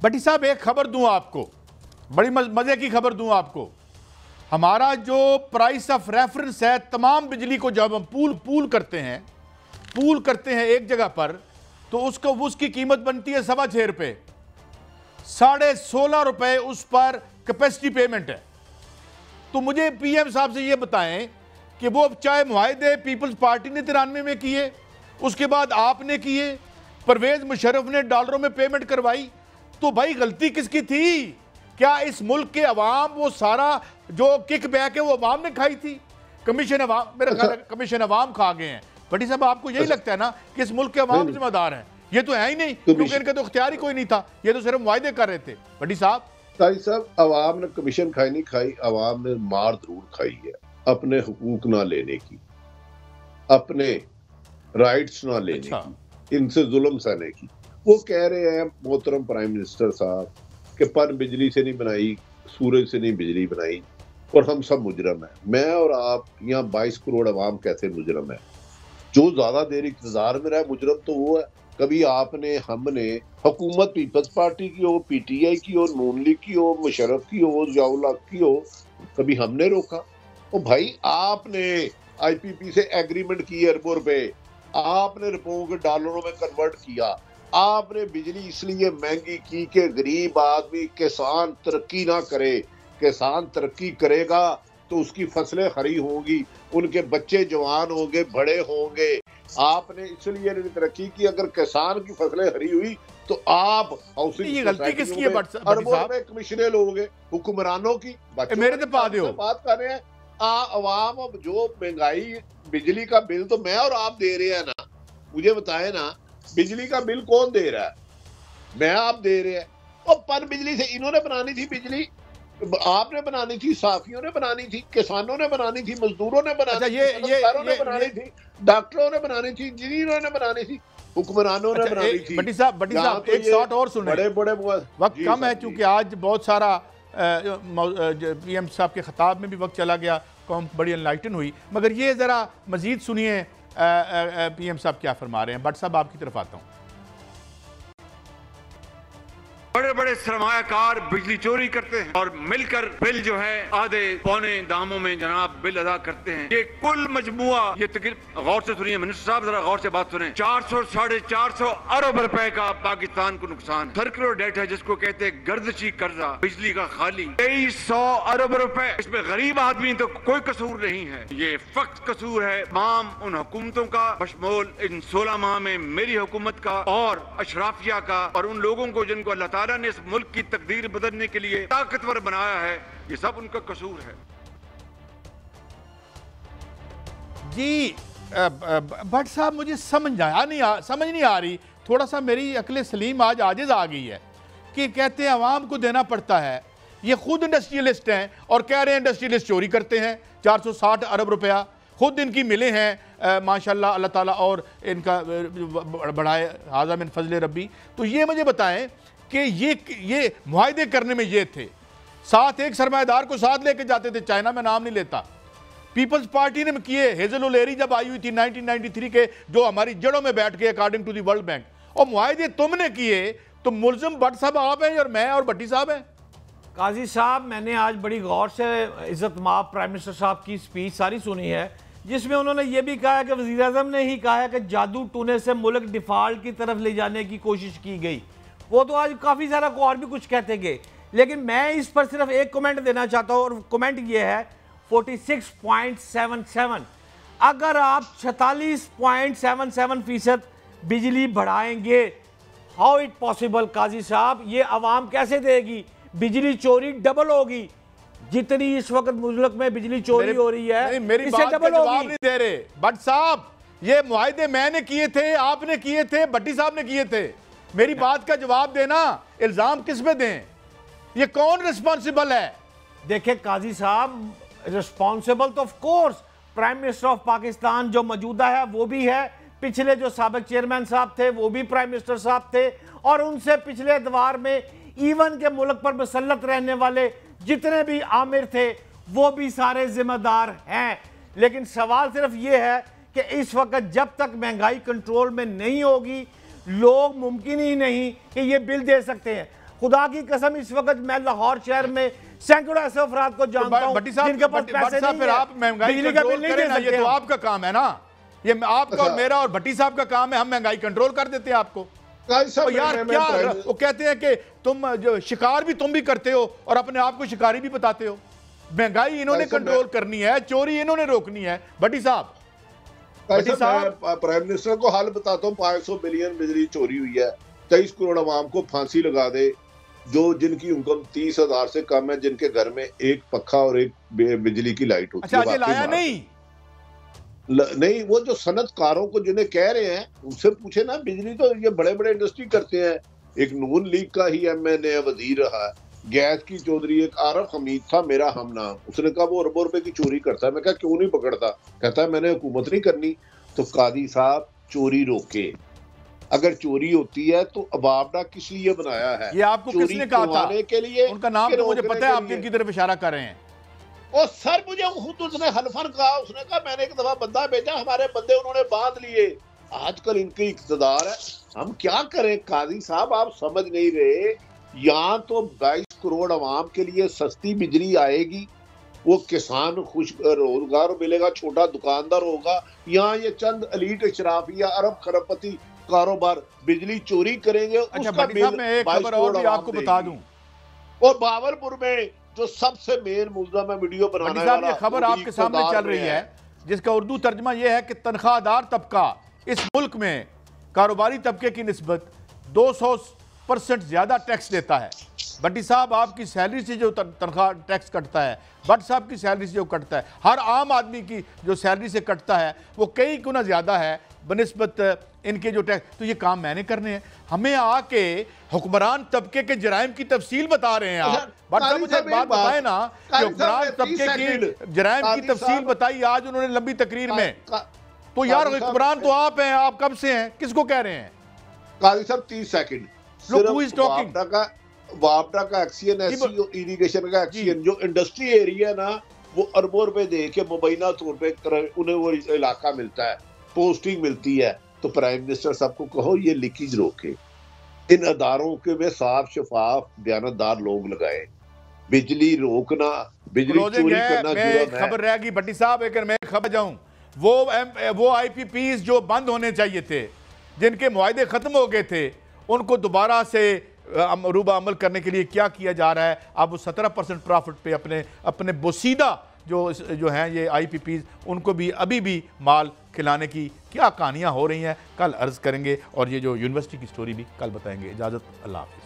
भट्टी साहब एक खबर दूं आपको, बड़ी मजे की खबर दूं आपको। हमारा जो प्राइस ऑफ रेफरेंस है तमाम बिजली को जब हम पूल करते हैं एक जगह पर, तो उसकी कीमत बनती है 6.25 रुपए, 16.5 रुपए उस पर कैपेसिटी पेमेंट है। तो मुझे पीएम साहब से ये बताएं कि वो चाहे मुआहदे पीपल्स पार्टी ने 93 में किए, उसके बाद आपने किए, परवेज मुशर्रफ ने डॉलरों में पेमेंट करवाई, तो भाई गलती किसकी थी? क्या इस मुल्क के अवाम वो सारा जो किक बैक है वो अवाम ने खाई थी? कमीशन अवाम, मेरा ख्याल है कमीशन अवाम खा गए हैं। भट्टी साहब आपको यही लगता है ना कि इस मुल्क के अवाम जिम्मेदार हैं? ये तो है ही नहीं, क्योंकि इनका तो इख्तियार ही कोई नहीं था, ये तो सिर्फ मुआहदे कर रहे थे। भट्टी साहब अवाम ने कमीशन खाई नहीं खाई, अवाम ने मार जरूर खाई है अपने हुकूक ना लेने की, अपने राइट्स ना लेने की, इनसे जुल्म सहने की। वो कह रहे हैं मोहतरम प्राइम मिनिस्टर साहब कि पन बिजली से नहीं बनाई, सूरज से नहीं बिजली बनाई, और हम सब मुजरम हैं। मैं और आप यहाँ 22 करोड़ अवाम कैसे मुजरम है? जो ज्यादा देर इक़्तिदार में रहा है मुजरम तो वो है। कभी आपने हमने हुकूमत पीपल्स पार्टी की हो, पीटीआई की हो, नून लीग की हो, मुशर्रफ की हो, जियाउल हक की हो, कभी हमने रोका? ओ भाई, आपने आईपीपी से एग्रीमेंट की अरबों रुपए, आपने रुपयों के डॉलरों में कन्वर्ट किया, आपने बिजली इसलिए महंगी की कि गरीब आदमी, किसान तरक्की ना करे। किसान तरक्की करेगा तो उसकी फसलें हरी होंगी, उनके बच्चे जवान होंगे, बड़े होंगे। आपने इसलिए तरक्की की, अगर किसान की फसलें हरी हुई तो आप हाउसिंग गलती किसकी है? अरबों रुपए कमीशनें लोगे हुक्मरानों की। मेरे तो बात कर रहे हैं अवाम। अब जो महंगाई, बिजली का बिल तो मैं और आप दे रहे हैं ना, मुझे बताए ना, बिजली का बिल कौन दे रहा है? मैं आप दे रहे हैं। और पर बिजली से इन्होंने बनानी थी बिजली, आपने बनानी थी, साफियों ने बनानी थी, किसानों ने बनानी थी, मजदूरों ने बनानी थी, ने बनानी थी, डॉक्टरों ने बनानी थी, इंजीनियरों ने बनानी थी, हुक्मरानों ने बनानी थी। भट्टी साहब एक शॉट और सुने, बड़े वक्त कम है क्योंकि आज बहुत सारा पीएम साहब के खिताब में भी वक्त चला गया, कौम बड़ी एनलाइटन हुई। मगर ये जरा मजीद सुनिए पीएम साहब क्या फरमा रहे हैं। भट्ट साहब आपकी तरफ आता हूँ। बड़े बड़े सरमायाकार बिजली चोरी करते हैं और मिलकर बिल जो है आधे पौने दामों में जनाब बिल अदा करते हैं। ये कुल मजमुआ, ये तकरीबन गौर से सुनिए मिनिस्टर साहब, जरा गौर से बात सुने, 400-450 अरब रुपए का पाकिस्तान को नुकसान। सर्कुलर डेट है जिसको कहते हैं गर्दशी कर्जा, बिजली का खाली 2300 अरब रुपए। इसमें गरीब आदमी तो कोई कसूर नहीं है, ये फक्त कसूर है तमाम उन हुकूमतों का, बशमूल इन 16 माह में मेरी हुकूमत का और अशराफिया का, और उन लोगों को जिनको अल्लाह ताला ने इस मुल्क की तकदीर बदलने के लिए ताकतवर बनाया है, ये सब उनका कसूर है। जी भट्ट साहब, मुझे समझ नहीं आ रही, थोड़ा सा मेरी अक्ल सलीम आज आजिज आ गई है कि कहते हैं अवाम को देना पड़ता है। ये खुद इंडस्ट्रियलिस्ट हैं और कह रहे हैं इंडस्ट्रियलिस्ट चोरी करते हैं। 460 अरब रुपया खुद इनकी मिले हैं, माशाल्लाह, अल्लाह ताला और इनका बढ़ाए, हाज़ा मिन फजल रब्बी। तो ये मुझे बताएं कि ये मुआहदे करने में ये थे, साथ एक सरमाएदार को साथ लेके जाते थे, चाइना में नाम नहीं लेता, पीपल्स पार्टी ने किए, हेजल ओलेरी जब आई हुई थी 1993 के, जो हमारी जड़ों में बैठ गए according to the World Bank, और मुआहदे तुमने किए, तो मुल्ज़िम भट्ट साहब आप हैं और मैं और भट्टी साहब हैं। काजी साहब, मैंने आज बड़ी गौर से इज्जत माब प्राइम मिनिस्टर साहब की स्पीच सारी सुनी है, जिसमें उन्होंने ये भी कहा है कि वज़ीर आज़म ने ही कहा है कि जादू टूने से मुल्क डिफ़ाल्ट की तरफ ले जाने की कोशिश की गई। वो तो आज काफ़ी सारा को और भी कुछ कहते गए, लेकिन मैं इस पर सिर्फ एक कमेंट देना चाहता हूँ, और कमेंट ये है 46.77। अगर आप 46.77% बिजली बढ़ाएंगे, हाउ इट पॉसिबल काजी साहब? ये आवाम कैसे देगी? बिजली चोरी डबल होगी, जितनी इस वक्त मुल्क में बिजली चोरी हो रही है, मेरी बात का जवाब नहीं दे रहे भट्ट साहब। ये मुआहदे मैंने किए थे, आपने किए थे, भट्टी साहब ने किए थे। मेरी बात का जवाब देना, इल्जाम किस पे दें? ये कौन रिस्पॉन्सिबल है? देखिए काजी साहब, रिस्पॉन्सिबल तो of course prime minister of Pakistan जो मौजूदा है वो भी है, पिछले जो साबिक चेयरमैन साहब थे वो भी प्राइम मिनिस्टर साहब थे, और उनसे पिछले दवार में ईवन के मुल्क पर मुसल्लत रहने वाले जितने भी आमिर थे वो भी सारे जिम्मेदार हैं। लेकिन सवाल सिर्फ ये है कि इस वक्त जब तक महंगाई कंट्रोल में नहीं होगी, लोग मुमकिन ही नहीं कि ये बिल दे सकते हैं। खुदा की कसम इस वक्त मैं लाहौर शहर में सैकड़ों ऐसे अफराद को जानता हूं जिनके पास पैसे नहीं फिर है, आप महंगाई बिजली का बिल नहीं दे सकते। ये तो आपका काम है ना, ये आपका और मेरा और भट्टी साहब का काम है, हम महंगाई कंट्रोल कर देते हैं आपको। तो यार क्या वो कहते हैं कि तुम जो शिकार भी तुम भी करते हो और अपने आप को शिकारी भी बताते हो। महंगाई इन्होंने कंट्रोल करनी है, चोरी इन्होंने रोकनी है। भट्टी साहब, प्राइम मिनिस्टर को हाल बताता हूँ, 500 बिलियन बिजली चोरी हुई है, 23 करोड़ आवाम को फांसी लगा दे, जो जिनकी इनकम 30,000 से कम है, जिनके घर में एक पक्का और एक बिजली की लाइट होती है। अच्छा, लाया नहीं, वो जो सनतकारों को जिन्हें कह रहे हैं उनसे पूछे ना, बिजली तो ये बड़े बड़े इंडस्ट्री करते हैं। एक नून लीग का ही MNA वजीर रहा है, गैस की चौधरी, एक आरफ हमीद था मेरा हम नाम, उसने कहा वो अरबों रुपए की चोरी करता है। मैं कहा क्यों नहीं पकड़ता? कहता है मैंने हुकूमत नहीं करनी। तो कादी साहब चोरी रोके, अगर चोरी होती है तो अबाबडा किस लिए बनाया है? ये आपको किसने कहा था? के लिए। उनका नाम तो मुझे पता है, आप किनकी तरफ इशारा कर रहे हैं। और सर मुझे खुद उसने हल्फन कहा, उसने कहा मैंने एक दफा बंदा भेजा, हमारे बंदे उन्होंने बांध लिए। आजकल इनकी इक़्तिदार है, हम क्या करें? काजी साहब आप समझ नहीं रहे, यहाँ तो 22 करोड़ आवाम के लिए सस्ती बिजली आएगी, वो किसान खुश रोजगार मिलेगा, छोटा दुकानदार होगा। यहाँ ये चंद एलीट शराफिया अरब खरबपति कारोबार बिजली चोरी करेंगे। अच्छा भट्टी साहब, मैं एक खबर और भी आपको बता दूं, और बावलपुर में जो सबसे मेन मुद्दा में वीडियो बनाने वाला, ये खबर आपके सामने चल रही है, जिसका उर्दू तर्जमा यह है कि तनख्वाहदार तबका इस मुल्क में कारोबारी तबके की निस्बत 200% ज्यादा टैक्स देता है। भट्टी साहब आपकी सैलरी से जो तनख्वाह टैक्स कटता है, भट्ट साहब की सैलरी से जो कटता है, हर आम आदमी की जो सैलरी से कटता है, वो कई गुना ज्यादा है बनिस्बत इनके जो टैक्स। तो ये काम मैंने करने हैं, हमें आके हुक्मरान तबके के जराइम की तफसील बता रहे हैं आप। भट्ट साहब मुझे एक बात बताए ना कि हुक्मरान तबके की जराइम की तफसील बताई आज उन्होंने लंबी तकरीर में। तो यार हुक्मरान तो आप हैं, आप कब से हैं, किसको कह रहे हैं? काजी साहब 30 सेकंड, वापडा का एक्सीएन, इरिगेशन का एक्सीएन, जो इंडस्ट्री एरिया ना, वो अरबों रुपए दे के मुबैना तौर पे उन्हें वो इलाका मिलता है, पोस्टिंग मिलती है। तो प्राइम मिनिस्टर साहब को कहो ये लीकेज रोके, इन अदारों के में साफ शफाफ बयानतदार लोग लगाए, बिजली रोकना, बिजली चोरी करना जुर्म है। खबर रहेगी भट्टी साहब, अगर मैं खबर जाऊं, वो IPPs जो बंद होने चाहिए थे, जिनके मुआहदे खत्म हो गए थे, उनको दोबारा से रूबा अमल करने के लिए क्या किया जा रहा है? अब वो 17% प्रॉफिट पे अपने बोसीदा जो हैं ये IPPs, उनको भी अभी भी माल खिलाने की क्या कहानियां हो रही हैं, कल अर्ज करेंगे। और ये जो यूनिवर्सिटी की स्टोरी भी कल बताएंगे। इजाज़त, अल्लाह हाफ़िज़।